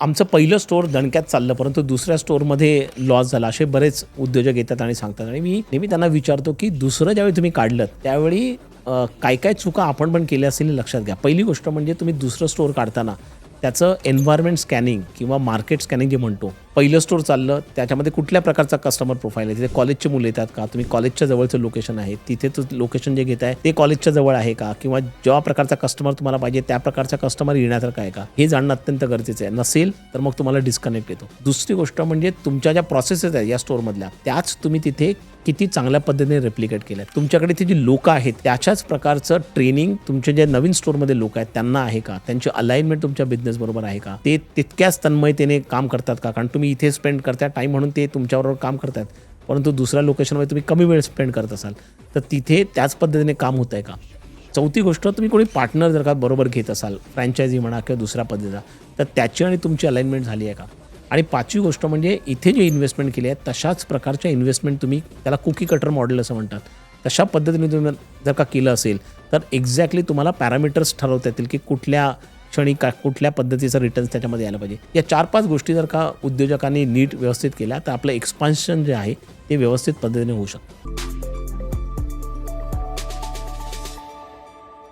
आमचं पहिलं स्टोअर दणक्यात चाललं, परंतु दुसऱ्या स्टोअरमध्ये लॉस झाला. असे बरेच उद्योजक येतात आणि सांगतात आणि मी नेहमी त्यांना विचारतो, की दुसरं ज्यावेळी तुम्ही काढलं त्यावेळी काय काय चुका आपण पण केल्या असतील हे लक्षात घ्या. पहिली गोष्ट म्हणजे तुम्ही दुसरं स्टोअर काढताना त्याचं एन्व्हायर्नमेंट स्कॅनिंग किंवा मार्केट स्कॅनिंग जे म्हणतो. पहिलं स्टोअर चाललं त्याच्यामध्ये कुठल्या प्रकारचा कस्टमर प्रोफाईल आहे, तिथे कॉलेजची मुलं येतात का, तुम्ही कॉलेजच्या जवळचं लोकेशन आहे, तिथे लोकेशन जे घेताय ते कॉलेजच्या जवळ आहे का, किंवा ज्या प्रकारचा कस्टमर तुम्हाला पाहिजे त्या प्रकारचा कस्टमर येण्यासारखा आहे का, हे जाणणं अत्यंत गरजेचं आहे. नसेल तर मग तुम्हाला डिस्कनेक्ट येतो. दुसरी गोष्ट म्हणजे तुमच्या ज्या प्रोसेसेस आहेत या स्टोअरमधल्या त्याच तुम्ही तिथे किती चांगल्या पद्धतीने रेप्लिकेट केल्या. तुमच्याकडे ती जी लोकं आहेत त्याच्याच प्रकारचं ट्रेनिंग तुमचे जे नवीन स्टोअरमध्ये लोक आहेत त्यांना आहे का, त्यांची अलाइनमेंट तुमच्या बिझनेस बरोबर आहे का, ते तितक्याच तन्मयतेने काम करतात का. कारण तुम्ही इथे स्पेंड करताय टाईम म्हणून ते तुमच्याबरोबर काम करतात, परंतु दुसऱ्या लोकेशनमध्ये तुम्ही कमी वेळ स्पेंड करत असाल तर तिथे त्याच पद्धतीने काम होत आहे का. चौथी गोष्ट, तुम्ही कोणी पार्टनर जर का बरोबर घेत असाल, फ्रँचायझी म्हणा किंवा दुसऱ्या पद्धतीचा, तर त्याची आणि तुमची अलाइनमेंट झाली आहे का. आणि पाचवी गोष्ट म्हणजे इथे जे इन्व्हेस्टमेंट केली आहे तशाच प्रकारच्या इन्व्हेस्टमेंट तुम्ही त्याला कुकी कटर मॉडेल असं म्हणतात, तशा पद्धतीने तुम्ही जर का केलं असेल तर एक्झॅक्टली तुम्हाला पॅरामीटर्स ठरवता येतील की कुठल्या क्षणी कुठल्या पद्धतीचा रिटर्न्स त्याच्यामध्ये यायला पाहिजे. या 4-5 गोष्टी जर का उद्योजकांनी नीट व्यवस्थित केल्या तर आपलं एक्सपान्शन जे आहे ते व्यवस्थित पद्धतीने होऊ शकतं.